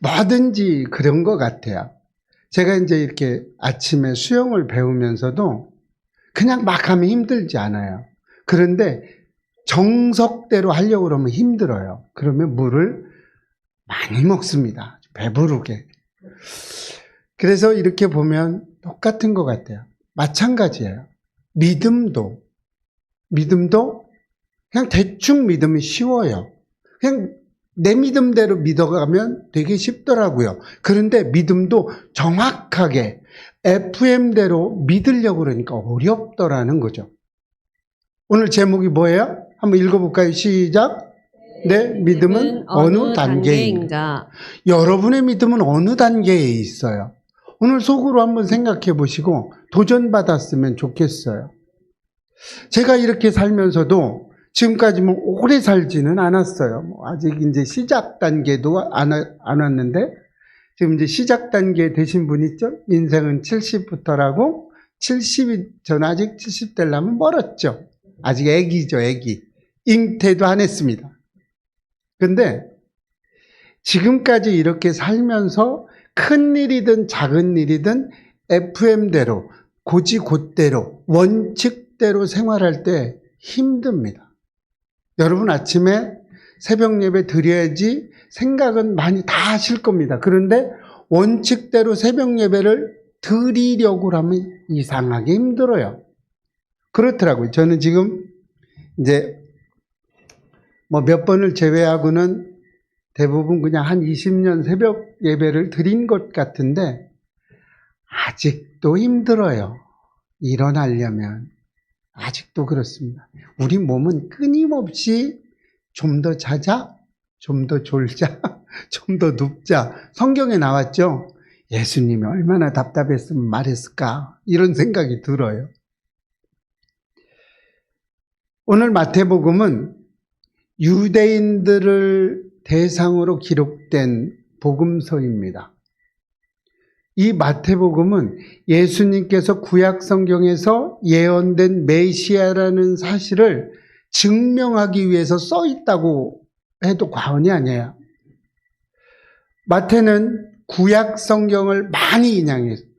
뭐든지 그런 것 같아요. 제가 이제 이렇게 아침에 수영을 배우면서도 그냥 막 하면 힘들지 않아요. 그런데 정석대로 하려고 그러면 힘들어요. 그러면 물을 많이 먹습니다. 배부르게. 그래서 이렇게 보면 똑같은 것 같아요. 마찬가지예요. 믿음도 그냥 대충 믿으면 쉬워요. 그냥 내 믿음대로 믿어가면 되게 쉽더라고요. 그런데 믿음도 정확하게 FM대로 믿으려고 그러니까 어렵더라는 거죠. 오늘 제목이 뭐예요? 한번 읽어볼까요? 시작. 내 믿음은 어느 단계인가? 여러분의 믿음은 어느 단계에 있어요? 오늘 속으로 한번 생각해 보시고 도전받았으면 좋겠어요. 제가 이렇게 살면서도 지금까지 뭐 오래 살지는 않았어요. 아직 이제 시작 단계도 안 왔는데, 지금 이제 시작 단계 되신 분 있죠? 인생은 70부터라고, 70이, 전 아직 70 되려면 멀었죠. 아직 애기죠, 애기. 잉태도 안 했습니다. 근데 지금까지 이렇게 살면서 큰 일이든 작은 일이든 FM대로, 고지곧대로, 원칙대로 생활할 때 힘듭니다. 여러분 아침에 새벽 예배 드려야지 생각은 많이 다 하실 겁니다. 그런데 원칙대로 새벽 예배를 드리려고 하면 이상하게 힘들어요. 그렇더라고요. 저는 지금 이제 뭐 몇 번을 제외하고는 대부분 그냥 한 20년 새벽 예배를 드린 것 같은데 아직도 힘들어요. 일어나려면. 아직도 그렇습니다. 우리 몸은 끊임없이 좀 더 자자, 좀 더 졸자, 좀 더 눕자. 성경에 나왔죠? 예수님이 얼마나 답답했으면 말했을까? 이런 생각이 들어요. 오늘 마태복음은 유대인들을 대상으로 기록된 복음서입니다. 이 마태복음은 예수님께서 구약 성경에서 예언된 메시아라는 사실을 증명하기 위해서 써 있다고 해도 과언이 아니에요. 마태는 구약 성경을 많이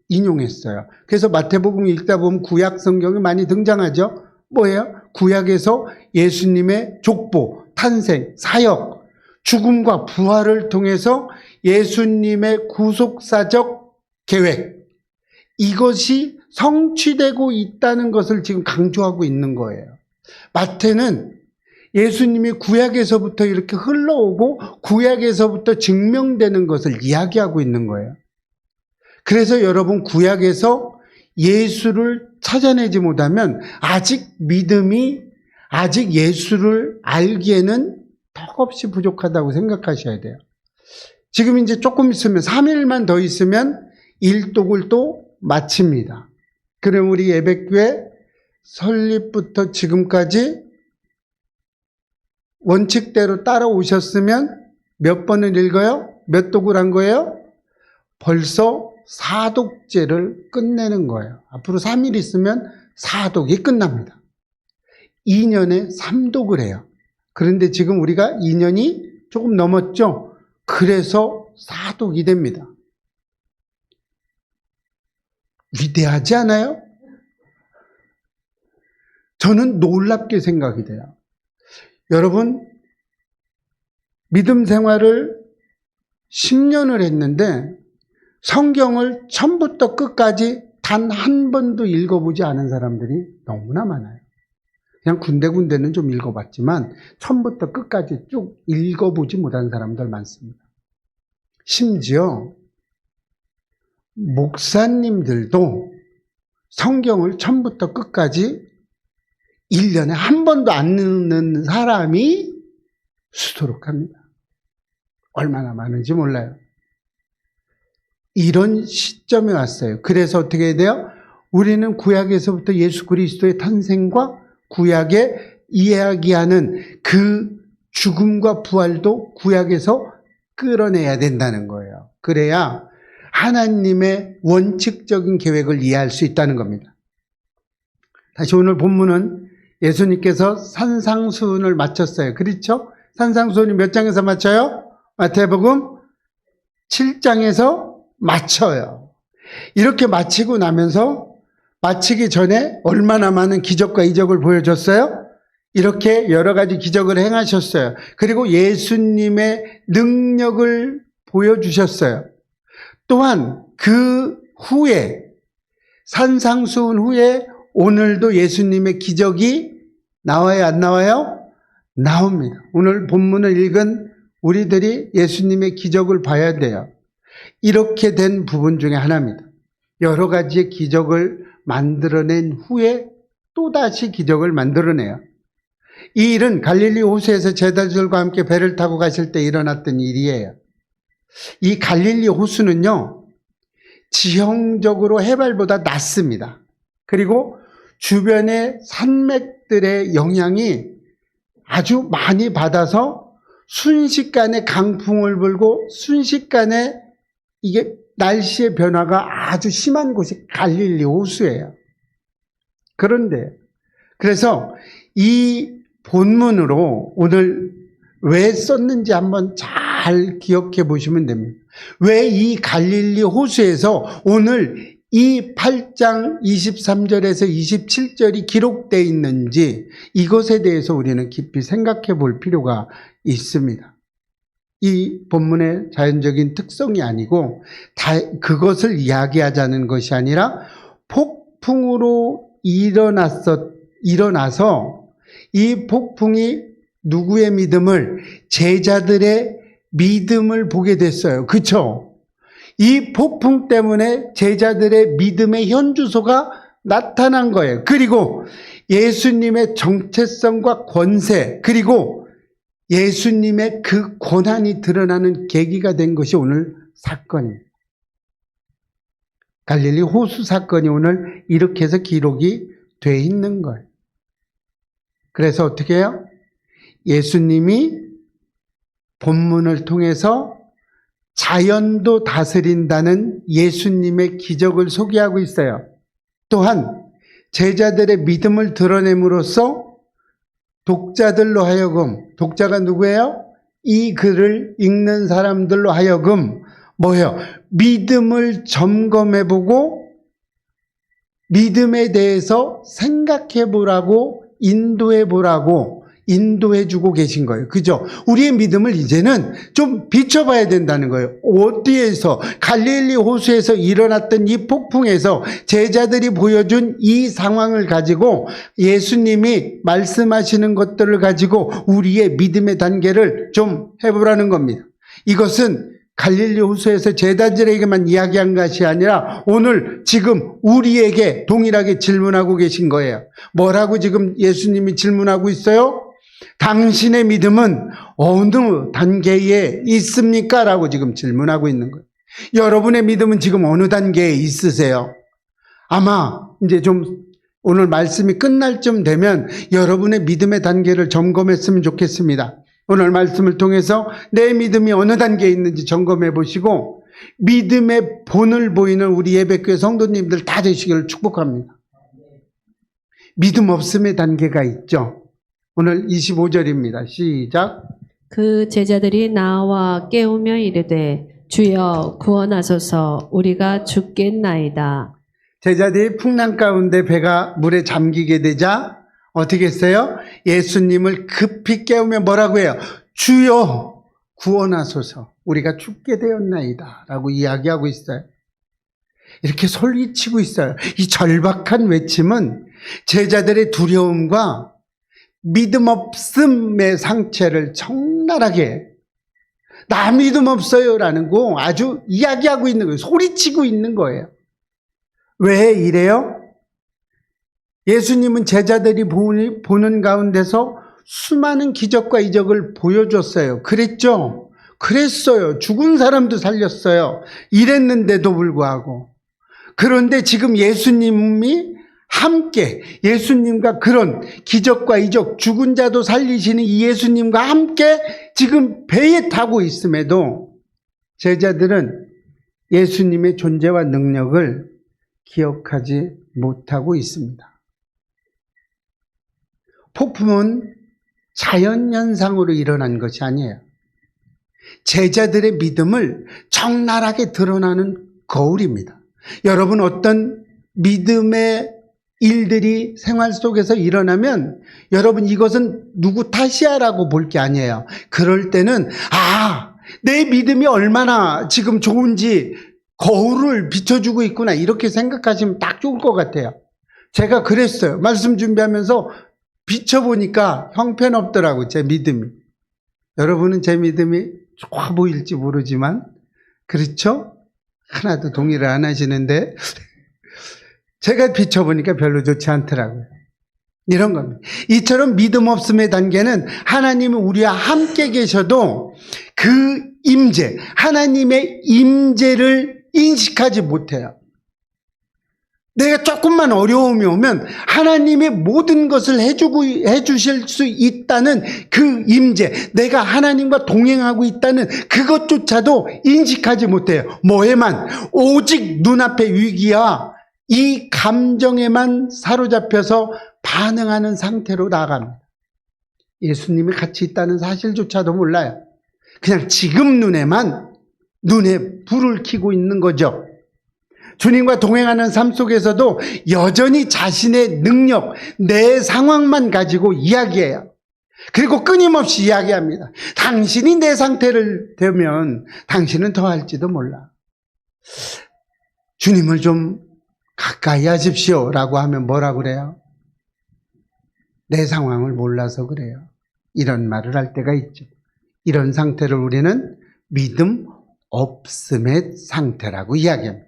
인용했어요. 그래서 마태복음 읽다 보면 구약 성경이 많이 등장하죠. 뭐예요? 구약에서 예수님의 족보, 탄생, 사역, 죽음과 부활을 통해서 예수님의 구속사적 계획, 이것이 성취되고 있다는 것을 지금 강조하고 있는 거예요. 마태는 예수님이 구약에서부터 이렇게 흘러오고 구약에서부터 증명되는 것을 이야기하고 있는 거예요. 그래서 여러분 구약에서 예수를 찾아내지 못하면 아직 믿음이 아직 예수를 알기에는 턱없이 부족하다고 생각하셔야 돼요. 지금 이제 조금 있으면 3일만 더 있으면 일독을 또 마칩니다. 그럼 우리 예배교회 설립부터 지금까지 원칙대로 따라오셨으면 몇 번을 읽어요? 몇 독을 한 거예요? 벌써 4독째를 끝내는 거예요. 앞으로 3일 있으면 4독이 끝납니다. 2년에 3독을 해요. 그런데 지금 우리가 2년이 조금 넘었죠? 그래서 4독이 됩니다. 위대하지 않아요? 저는 놀랍게 생각이 돼요. 여러분, 믿음 생활을 10년을 했는데 성경을 처음부터 끝까지 단 한 번도 읽어보지 않은 사람들이 너무나 많아요. 그냥 군데군데는 좀 읽어봤지만 처음부터 끝까지 쭉 읽어보지 못한 사람들 많습니다. 심지어 목사님들도 성경을 처음부터 끝까지 1년에 한 번도 안 읽는 사람이 수두룩합니다. 얼마나 많은지 몰라요. 이런 시점에 왔어요. 그래서 어떻게 해야 돼요? 우리는 구약에서부터 예수 그리스도의 탄생과 구약에 이야기하는 그 죽음과 부활도 구약에서 끌어내야 된다는 거예요. 그래야 하나님의 원칙적인 계획을 이해할 수 있다는 겁니다. 다시 오늘 본문은 예수님께서 산상수훈을 마쳤어요. 그렇죠? 산상수훈이 몇 장에서 마쳐요? 마태복음 7장에서 마쳐요. 이렇게 마치고 나면서 마치기 전에 얼마나 많은 기적과 이적을 보여줬어요? 이렇게 여러 가지 기적을 행하셨어요. 그리고 예수님의 능력을 보여주셨어요. 또한 그 후에 산상수훈 후에 오늘도 예수님의 기적이 나와요, 안 나와요? 나옵니다. 오늘 본문을 읽은 우리들이 예수님의 기적을 봐야 돼요. 이렇게 된 부분 중에 하나입니다. 여러 가지의 기적을 만들어낸 후에 또다시 기적을 만들어내요. 이 일은 갈릴리 호수에서 제자들과 함께 배를 타고 가실 때 일어났던 일이에요. 이 갈릴리 호수는요, 지형적으로 해발보다 낮습니다. 그리고 주변의 산맥들의 영향이 아주 많이 받아서 순식간에 강풍을 불고 순식간에 이게 날씨의 변화가 아주 심한 곳이 갈릴리 호수예요. 그래서 이 본문으로 오늘 왜 썼는지 한번 잘 기억해 보시면 됩니다. 왜 이 갈릴리 호수에서 오늘 이 8장 23절에서 27절이 기록되어 있는지 이것에 대해서 우리는 깊이 생각해 볼 필요가 있습니다. 이 본문의 자연적인 특성이 아니고 그것을 이야기하자는 것이 아니라 폭풍으로 일어나서 이 폭풍이 누구의 믿음을, 제자들의 믿음을 보게 됐어요. 그렇죠? 이 폭풍 때문에 제자들의 믿음의 현주소가 나타난 거예요. 그리고 예수님의 정체성과 권세, 그리고 예수님의 그 권한이 드러나는 계기가 된 것이 오늘 사건입니다. 갈릴리 호수 사건이 오늘 이렇게 해서 기록이 돼 있는 거예요. 그래서 어떻게 해요? 예수님이 본문을 통해서 자연도 다스린다는 예수님의 기적을 소개하고 있어요. 또한 제자들의 믿음을 드러냄으로써 독자들로 하여금, 독자가 누구예요? 이 글을 읽는 사람들로 하여금 뭐예요? 믿음을 점검해보고 믿음에 대해서 생각해보라고 인도해주고 계신 거예요. 그죠? 우리의 믿음을 이제는 좀 비춰봐야 된다는 거예요. 어디에서, 갈릴리 호수에서 일어났던 이 폭풍에서 제자들이 보여준 이 상황을 가지고 예수님이 말씀하시는 것들을 가지고 우리의 믿음의 단계를 좀 해보라는 겁니다. 이것은 갈릴리 호수에서 제자들에게만 이야기한 것이 아니라 오늘 지금 우리에게 동일하게 질문하고 계신 거예요. 뭐라고 지금 예수님이 질문하고 있어요? 당신의 믿음은 어느 단계에 있습니까? 라고 지금 질문하고 있는 거예요. 여러분의 믿음은 지금 어느 단계에 있으세요? 아마 이제 좀 오늘 말씀이 끝날 쯤 되면 여러분의 믿음의 단계를 점검했으면 좋겠습니다. 오늘 말씀을 통해서 내 믿음이 어느 단계에 있는지 점검해 보시고 믿음의 본을 보이는 우리 예배교회 성도님들 다 되시기를 축복합니다. 믿음 없음의 단계가 있죠. 오늘 25절입니다. 시작. 그 제자들이 나와 깨우며 이르되 주여 구원하소서 우리가 죽겠나이다. 제자들이 풍랑 가운데 배가 물에 잠기게 되자 어떻게 했어요? 예수님을 급히 깨우며 뭐라고 해요? 주여 구원하소서 우리가 죽게 되었나이다 라고 이야기하고 있어요. 이렇게 소리치고 있어요. 이 절박한 외침은 제자들의 두려움과 믿음 없음의 상태를 적나라하게 나 믿음 없어요 라는 거 아주 이야기하고 있는 거예요. 소리치고 있는 거예요. 왜 이래요? 예수님은 제자들이 보는 가운데서 수많은 기적과 이적을 보여줬어요. 그랬죠? 그랬어요. 죽은 사람도 살렸어요. 이랬는데도 불구하고. 그런데 지금 예수님이 함께 예수님과 그런 기적과 이적, 죽은 자도 살리시는 이 예수님과 함께 지금 배에 타고 있음에도 제자들은 예수님의 존재와 능력을 기억하지 못하고 있습니다. 폭풍은 자연현상으로 일어난 것이 아니에요. 제자들의 믿음을 적나라하게 드러나는 거울입니다. 여러분, 어떤 믿음의 일들이 생활 속에서 일어나면 여러분 이것은 누구 탓이야라고 볼 게 아니에요. 그럴 때는 내 믿음이 얼마나 지금 좋은지 거울을 비춰주고 있구나, 이렇게 생각하시면 딱 좋을 것 같아요. 제가 그랬어요. 말씀 준비하면서 비춰보니까 형편없더라고요, 제 믿음이. 여러분은 제 믿음이 좋아 보일지 모르지만, 그렇죠? 하나도 동의를 안 하시는데 제가 비춰보니까 별로 좋지 않더라고요. 이런 겁니다. 이처럼 믿음 없음의 단계는 하나님이 우리와 함께 계셔도 그 임재, 하나님의 임재를 인식하지 못해요. 내가 조금만 어려움이 오면 하나님의 모든 것을 해주실 수 있다는 그 임재, 내가 하나님과 동행하고 있다는 그것조차도 인식하지 못해요. 뭐에만? 오직 눈앞의 위기와 이 감정에만 사로잡혀서 반응하는 상태로 나아갑니다. 예수님이 같이 있다는 사실조차도 몰라요. 그냥 지금 눈에 불을 켜고 있는 거죠. 주님과 동행하는 삶 속에서도 여전히 자신의 능력, 내 상황만 가지고 이야기해요. 그리고 끊임없이 이야기합니다. 당신이 내 상태를 되면 당신은 더 할지도 몰라. 주님을 좀 가까이 하십시오 라고 하면 뭐라 그래요? 내 상황을 몰라서 그래요. 이런 말을 할 때가 있죠. 이런 상태를 우리는 믿음 없음의 상태라고 이야기합니다.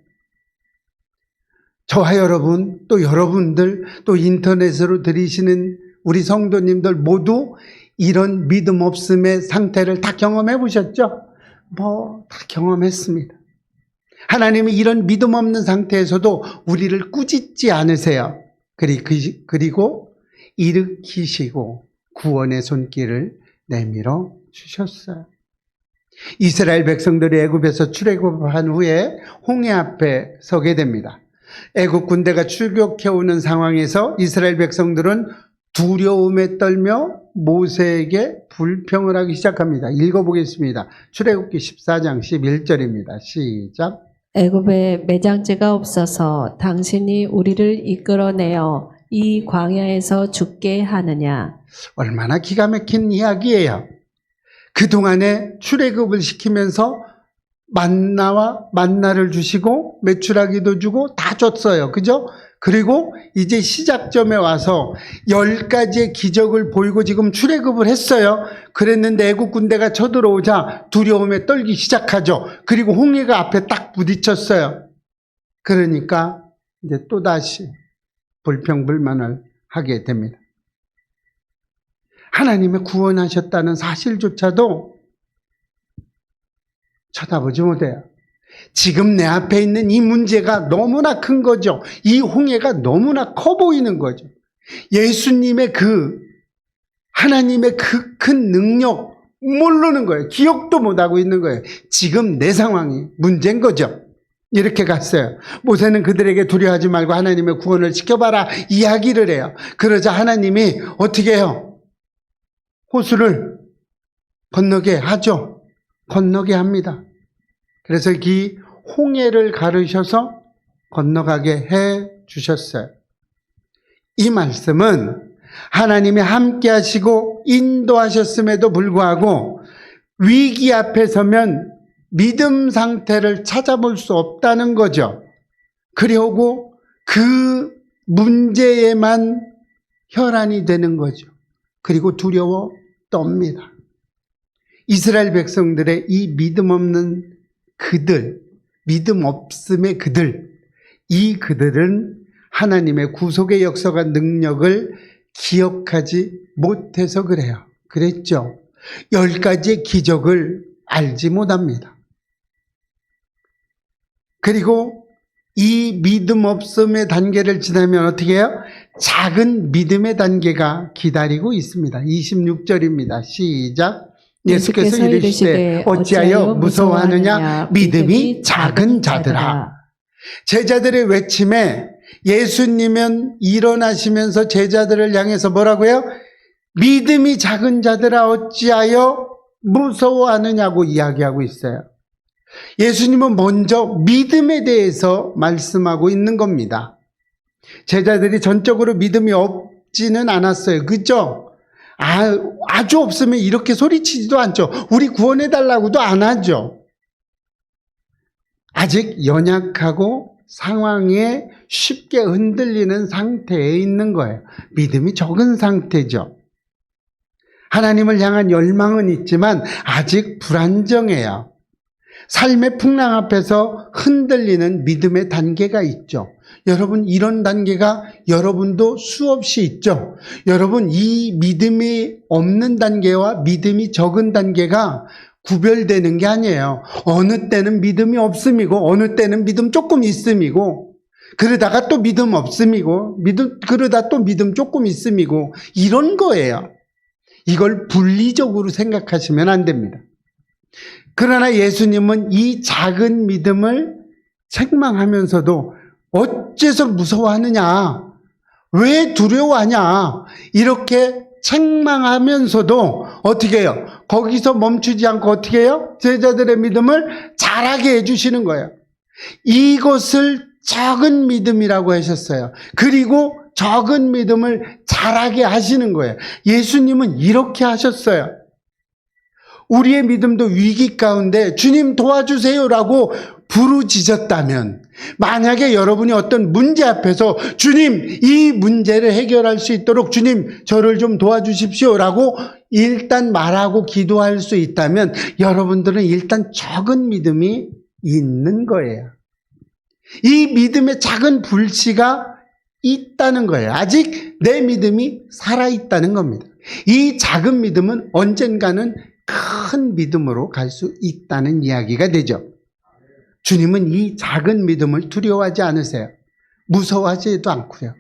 저와 여러분, 또 여러분들, 또 인터넷으로 들으시는 우리 성도님들 모두 이런 믿음 없음의 상태를 다 경험해 보셨죠? 다 경험했습니다. 하나님이 이런 믿음 없는 상태에서도 우리를 꾸짖지 않으세요. 그리고 일으키시고 구원의 손길을 내밀어 주셨어요. 이스라엘 백성들이 애굽에서 출애굽한 후에 홍해 앞에 서게 됩니다. 애굽 군대가 출격해오는 상황에서 이스라엘 백성들은 두려움에 떨며 모세에게 불평을 하기 시작합니다. 읽어보겠습니다. 출애굽기 14장 11절입니다. 시작. 애굽에 매장지가 없어서 당신이 우리를 이끌어내어 이 광야에서 죽게 하느냐. 얼마나 기가 막힌 이야기예요. 그동안에 출애굽을 시키면서 만나를 주시고 메추라기도 주고 다 줬어요. 그죠? 그리고 이제 시작점에 와서 10가지의 기적을 보이고 지금 출애굽을 했어요. 그랬는데 애국 군대가 쳐들어오자 두려움에 떨기 시작하죠. 그리고 홍해가 앞에 딱 부딪혔어요. 그러니까 이제 또다시 불평불만을 하게 됩니다. 하나님의 구원하셨다는 사실조차도 쳐다보지 못해요. 지금 내 앞에 있는 이 문제가 너무나 큰 거죠. 이 홍해가 너무나 커 보이는 거죠. 예수님의 하나님의 그 큰 능력 모르는 거예요. 기억도 못하고 있는 거예요. 지금 내 상황이 문제인 거죠. 이렇게 갔어요. 모세는 그들에게 두려워하지 말고 하나님의 구원을 지켜봐라 이야기를 해요. 그러자 하나님이 어떻게 해요? 호수를 건너게 하죠. 건너게 합니다. 그래서 이 홍해를 가르셔서 건너가게 해 주셨어요. 이 말씀은 하나님이 함께 하시고 인도하셨음에도 불구하고 위기 앞에 서면 믿음 상태를 찾아볼 수 없다는 거죠. 그리고 그 문제에만 혈안이 되는 거죠. 그리고 두려워 떱니다. 이스라엘 백성들의 이 믿음 없는 믿음 없음의 이 그들은 하나님의 구속의 역사와 능력을 기억하지 못해서 그래요. 그랬죠. 10가지의 기적을 알지 못합니다. 그리고 이 믿음 없음의 단계를 지나면 어떻게 해요? 작은 믿음의 단계가 기다리고 있습니다. 26절입니다. 시작. 예수께서 이르시되 어찌하여 무서워하느냐 믿음이 작은 자들아. 제자들의 외침에 예수님은 일어나시면서 제자들을 향해서 뭐라고요? 믿음이 작은 자들아 어찌하여 무서워하느냐고 이야기하고 있어요. 예수님은 먼저 믿음에 대해서 말씀하고 있는 겁니다. 제자들이 전적으로 믿음이 없지는 않았어요. 그죠? 아주 없으면 이렇게 소리치지도 않죠. 우리 구원해달라고도 안 하죠. 아직 연약하고 상황에 쉽게 흔들리는 상태에 있는 거예요. 믿음이 적은 상태죠. 하나님을 향한 열망은 있지만 아직 불안정해요. 삶의 풍랑 앞에서 흔들리는 믿음의 단계가 있죠. 여러분, 이런 단계가 여러분도 수없이 있죠. 여러분, 이 믿음이 없는 단계와 믿음이 적은 단계가 구별되는 게 아니에요. 어느 때는 믿음이 없음이고 어느 때는 믿음 조금 있음이고, 그러다가 또 믿음 없음이고, 그러다 또 믿음 조금 있음이고, 이런 거예요. 이걸 분리적으로 생각하시면 안 됩니다. 그러나 예수님은 이 작은 믿음을 책망하면서도 어째서 무서워하느냐, 왜 두려워하냐, 이렇게 책망하면서도 어떻게 해요? 거기서 멈추지 않고 어떻게 해요? 제자들의 믿음을 자라게 해주시는 거예요. 이것을 적은 믿음이라고 하셨어요. 그리고 적은 믿음을 자라게 하시는 거예요. 예수님은 이렇게 하셨어요. 우리의 믿음도 위기 가운데 주님 도와주세요라고 부르짖었다면, 만약에 여러분이 어떤 문제 앞에서 주님 이 문제를 해결할 수 있도록 주님 저를 좀 도와주십시오라고 일단 말하고 기도할 수 있다면 여러분들은 일단 적은 믿음이 있는 거예요. 이 믿음의 작은 불씨가 있다는 거예요. 아직 내 믿음이 살아있다는 겁니다. 이 작은 믿음은 언젠가는 큰 믿음으로 갈 수 있다는 이야기가 되죠. 주님은 이 작은 믿음을 두려워하지 않으세요. 무서워하지도 않고요.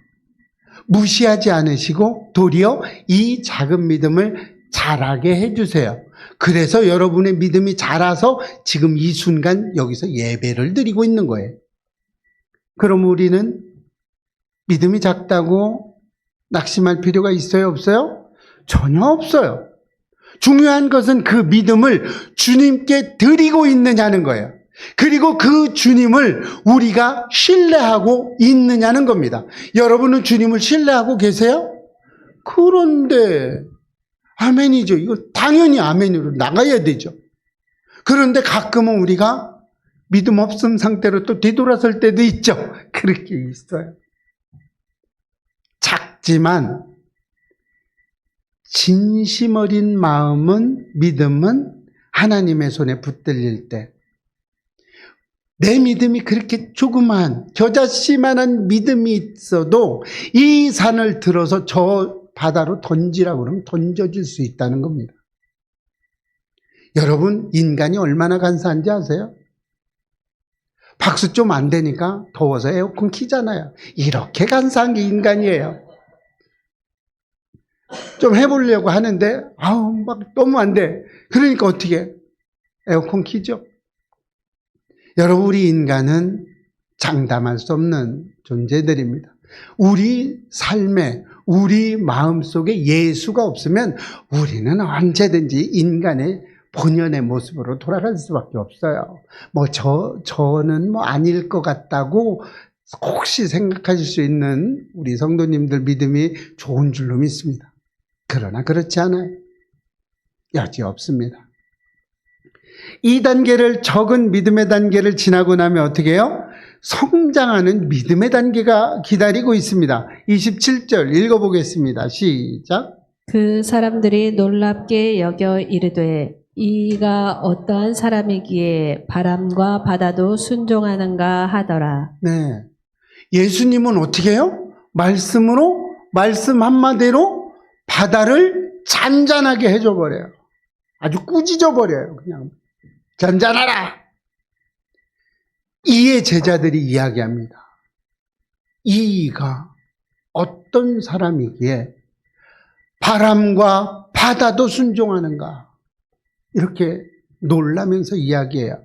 무시하지 않으시고 도리어 이 작은 믿음을 자라게 해주세요. 그래서 여러분의 믿음이 자라서 지금 이 순간 여기서 예배를 드리고 있는 거예요. 그럼 우리는 믿음이 작다고 낙심할 필요가 있어요, 없어요? 전혀 없어요. 중요한 것은 그 믿음을 주님께 드리고 있느냐는 거예요. 그리고 그 주님을 우리가 신뢰하고 있느냐는 겁니다. 여러분은 주님을 신뢰하고 계세요? 그런데 아멘이죠. 이거 당연히 아멘으로 나가야 되죠. 그런데 가끔은 우리가 믿음 없음 상태로 또 뒤돌아설 때도 있죠. 그렇게 있어요. 작지만 진심 어린 마음은, 믿음은 하나님의 손에 붙들릴 때, 내 믿음이 그렇게 조그만 겨자씨만한 믿음이 있어도 이 산을 들어서 저 바다로 던지라고 그러면 던져줄 수 있다는 겁니다. 여러분, 인간이 얼마나 간사한지 아세요? 박수 좀 안 되니까 더워서 에어컨 키잖아요. 이렇게 간사한 게 인간이에요. 좀 해보려고 하는데 막 너무 안 돼. 그러니까 어떻게 에어컨 키죠? 여러분, 우리 인간은 장담할 수 없는 존재들입니다. 우리 삶에, 우리 마음속에 예수가 없으면 우리는 언제든지 인간의 본연의 모습으로 돌아갈 수밖에 없어요. 저는 아닐 것 같다고 혹시 생각하실 수 있는 우리 성도님들 믿음이 좋은 줄로 믿습니다. 그러나 그렇지 않아요. 여지 없습니다. 이 단계를, 적은 믿음의 단계를 지나고 나면 어떻게 해요? 성장하는 믿음의 단계가 기다리고 있습니다. 27절 읽어보겠습니다. 시작. 그 사람들이 놀랍게 여겨 이르되 이가 어떠한 사람이기에 바람과 바다도 순종하는가 하더라. 네. 예수님은 어떻게 해요? 말씀 한마디로 바다를 잔잔하게 해줘 버려요. 아주 꾸짖어 버려요. 그냥 잔잔하라. 이에 제자들이 이야기합니다. 이가 어떤 사람이기에 바람과 바다도 순종하는가? 이렇게 놀라면서 이야기해요.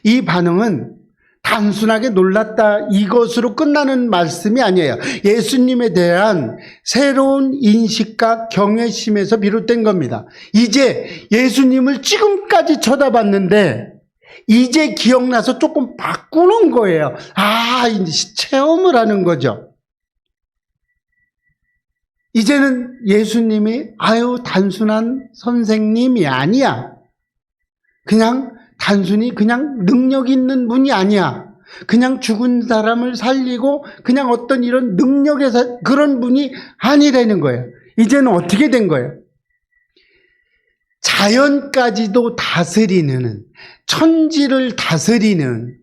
이 반응은 단순하게 놀랐다 이것으로 끝나는 말씀이 아니에요. 예수님에 대한 새로운 인식과 경외심에서 비롯된 겁니다. 이제 예수님을 지금까지 쳐다봤는데 이제 기억나서 조금 바꾸는 거예요. 이제 체험을 하는 거죠. 이제는 예수님이 단순한 선생님이 아니야. 단순히 그냥 능력 있는 분이 아니야. 그냥 죽은 사람을 살리고 그냥 어떤 이런 능력의 그런 분이 아니라는 거예요. 이제는 어떻게 된 거예요? 자연까지도 다스리는, 천지를 다스리는,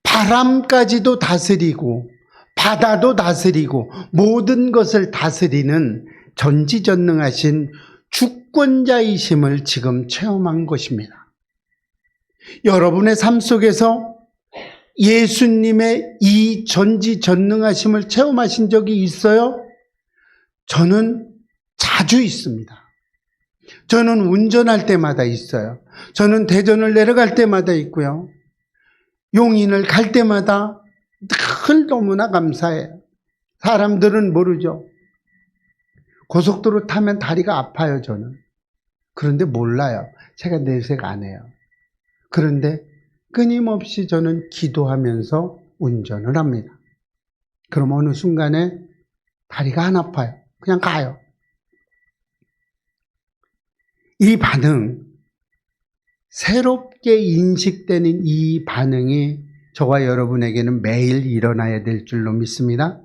바람까지도 다스리고 바다도 다스리고 모든 것을 다스리는 전지전능하신 주권자이심을 지금 체험한 것입니다. 여러분의 삶 속에서 예수님의 이 전지전능하심을 체험하신 적이 있어요? 저는 자주 있습니다. 저는 운전할 때마다 있어요. 저는 대전을 내려갈 때마다 있고요. 용인을 갈 때마다 늘 너무나 감사해요. 사람들은 모르죠. 고속도로 타면 다리가 아파요, 저는. 그런데 몰라요. 제가 내색 안 해요. 그런데 끊임없이 저는 기도하면서 운전을 합니다. 그럼 어느 순간에 다리가 안 아파요. 그냥 가요. 이 반응, 새롭게 인식되는 이 반응이 저와 여러분에게는 매일 일어나야 될 줄로 믿습니다.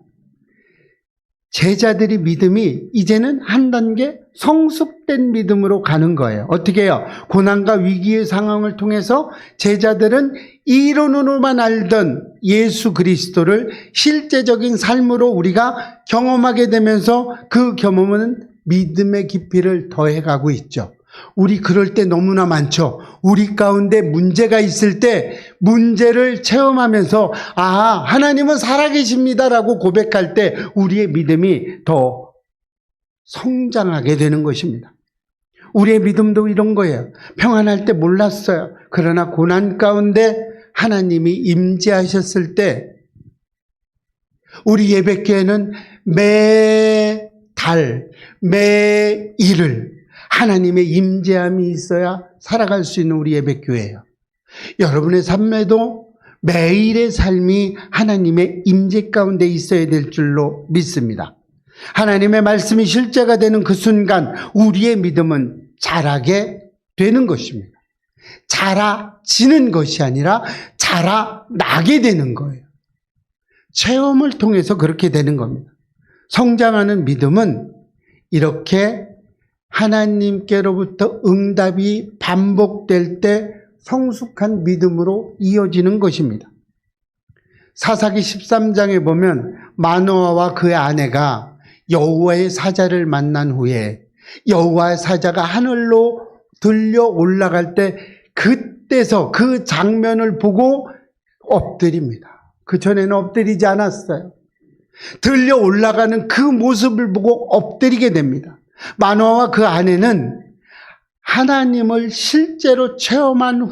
제자들의 믿음이 이제는 한 단계 성숙된 믿음으로 가는 거예요. 어떻게 해요? 고난과 위기의 상황을 통해서 제자들은 이론으로만 알던 예수 그리스도를 실제적인 삶으로 우리가 경험하게 되면서 그 경험은 믿음의 깊이를 더해가고 있죠. 우리 그럴 때 너무나 많죠. 우리 가운데 문제가 있을 때 문제를 체험하면서 하나님은 살아계십니다라고 고백할 때 우리의 믿음이 더 성장하게 되는 것입니다. 우리의 믿음도 이런 거예요. 평안할 때 몰랐어요. 그러나 고난 가운데 하나님이 임재하셨을 때 우리 예배교회는 매달 매일을 하나님의 임재함이 있어야 살아갈 수 있는 우리 예배교회예요. 여러분의 삶에도 매일의 삶이 하나님의 임재 가운데 있어야 될 줄로 믿습니다. 하나님의 말씀이 실제가 되는 그 순간 우리의 믿음은 자라게 되는 것입니다. 자라지는 것이 아니라 자라나게 되는 거예요. 체험을 통해서 그렇게 되는 겁니다. 성장하는 믿음은 이렇게 하나님께로부터 응답이 반복될 때 성숙한 믿음으로 이어지는 것입니다. 사사기 13장에 보면 마노아와 그의 아내가 여호와의 사자를 만난 후에 여호와의 사자가 하늘로 들려 올라갈 때 그때서 그 장면을 보고 엎드립니다. 그 전에는 엎드리지 않았어요. 들려 올라가는 그 모습을 보고 엎드리게 됩니다. 마노아와 그 아내는 하나님을 실제로 체험한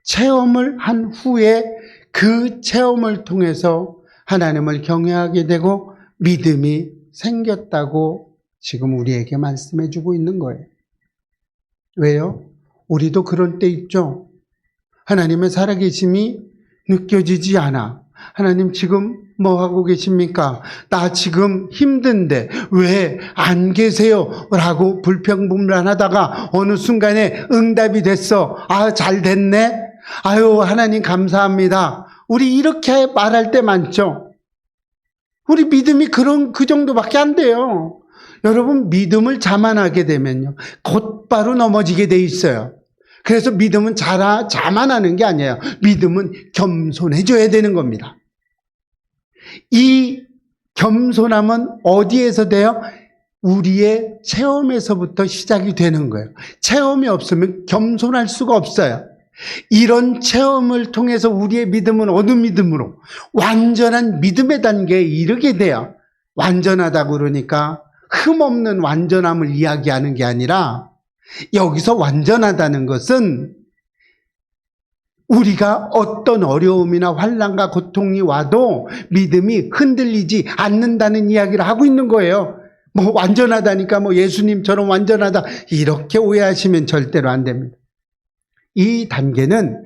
체험을 한 후에 그 체험을 통해서 하나님을 경외하게 되고 믿음이 생겼다고 지금 우리에게 말씀해 주고 있는 거예요. 왜요? 우리도 그럴 때 있죠. 하나님의 살아계심이 느껴지지 않아. 하나님 지금 뭐 하고 계십니까? 나 지금 힘든데 왜 안 계세요? 라고 불평불만하다가 어느 순간에 응답이 됐어. 잘 됐네. 하나님 감사합니다. 우리 이렇게 말할 때 많죠. 우리 믿음이 그 정도밖에 안 돼요. 여러분 믿음을 자만하게 되면요 곧바로 넘어지게 돼 있어요. 그래서 믿음은 자만하는 게 아니에요. 믿음은 겸손해져야 되는 겁니다. 이 겸손함은 어디에서 돼요? 우리의 체험에서부터 시작이 되는 거예요. 체험이 없으면 겸손할 수가 없어요. 이런 체험을 통해서 우리의 믿음은 어느 믿음으로? 완전한 믿음의 단계에 이르게 돼요. 완전하다고 그러니까 흠없는 완전함을 이야기하는 게 아니라 여기서 완전하다는 것은 우리가 어떤 어려움이나 환난과 고통이 와도 믿음이 흔들리지 않는다는 이야기를 하고 있는 거예요. 뭐 완전하다니까 뭐 예수님처럼 완전하다 이렇게 오해하시면 절대로 안 됩니다. 이 단계는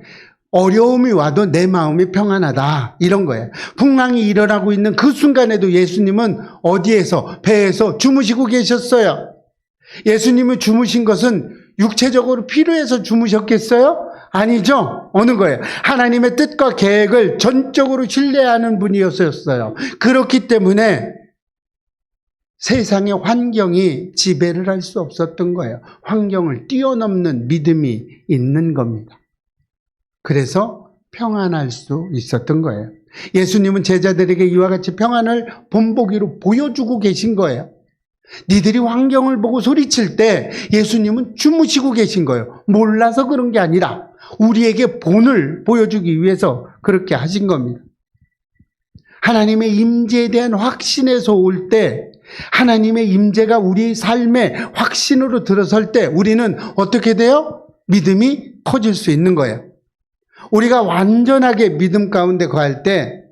어려움이 와도 내 마음이 평안하다 이런 거예요. 풍랑이 일어나고 있는 그 순간에도 예수님은 어디에서? 배에서 주무시고 계셨어요. 예수님이 주무신 것은 육체적으로 필요해서 주무셨겠어요? 아니죠. 어느 거예요? 하나님의 뜻과 계획을 전적으로 신뢰하는 분이었어요. 그렇기 때문에 세상의 환경이 지배를 할 수 없었던 거예요. 환경을 뛰어넘는 믿음이 있는 겁니다. 그래서 평안할 수 있었던 거예요. 예수님은 제자들에게 이와 같이 평안을 본보기로 보여주고 계신 거예요. 니들이 환경을 보고 소리칠 때 예수님은 주무시고 계신 거예요. 몰라서 그런 게 아니라 우리에게 본을 보여주기 위해서 그렇게 하신 겁니다. 하나님의 임재에 대한 확신에서 올 때, 하나님의 임재가 우리 삶의 확신으로 들어설 때 우리는 어떻게 돼요? 믿음이 커질 수 있는 거예요. 우리가 완전하게 믿음 가운데 거할 때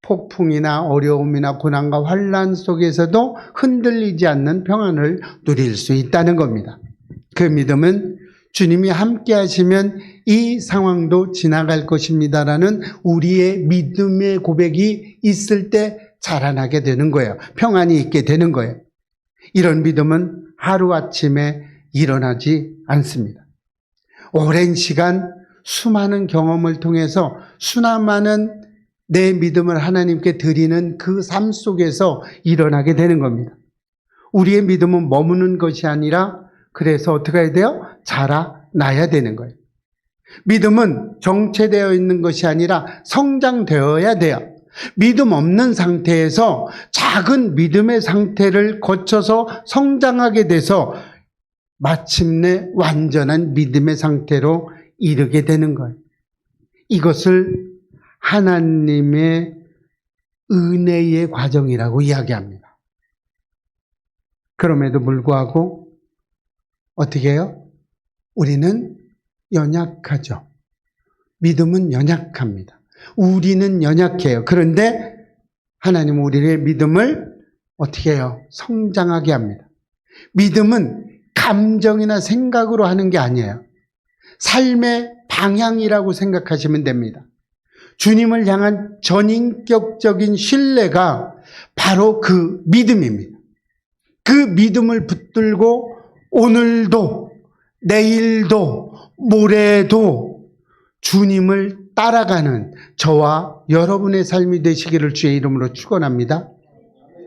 폭풍이나 어려움이나 고난과 환난 속에서도 흔들리지 않는 평안을 누릴 수 있다는 겁니다. 그 믿음은 주님이 함께 하시면 이 상황도 지나갈 것입니다라는 우리의 믿음의 고백이 있을 때 자라나게 되는 거예요. 평안이 있게 되는 거예요. 이런 믿음은 하루아침에 일어나지 않습니다. 오랜 시간 수많은 경험을 통해서 수많은 내 믿음을 하나님께 드리는 그 삶 속에서 일어나게 되는 겁니다. 우리의 믿음은 머무는 것이 아니라 그래서 어떻게 해야 돼요? 자라나야 되는 거예요. 믿음은 정체되어 있는 것이 아니라 성장되어야 돼요. 믿음 없는 상태에서 작은 믿음의 상태를 거쳐서 성장하게 돼서 마침내 완전한 믿음의 상태로 이르게 되는 거예요. 이것을 하나님의 은혜의 과정이라고 이야기합니다. 그럼에도 불구하고 어떻게 해요? 우리는 연약하죠. 믿음은 연약합니다. 우리는 연약해요. 그런데 하나님은 우리의 믿음을 어떻게 해요? 성장하게 합니다. 믿음은 감정이나 생각으로 하는 게 아니에요. 삶의 방향이라고 생각하시면 됩니다. 주님을 향한 전인격적인 신뢰가 바로 그 믿음입니다. 그 믿음을 붙들고 오늘도 내일도 모레도 주님을 따라가는 저와 여러분의 삶이 되시기를 주의 이름으로 축원합니다.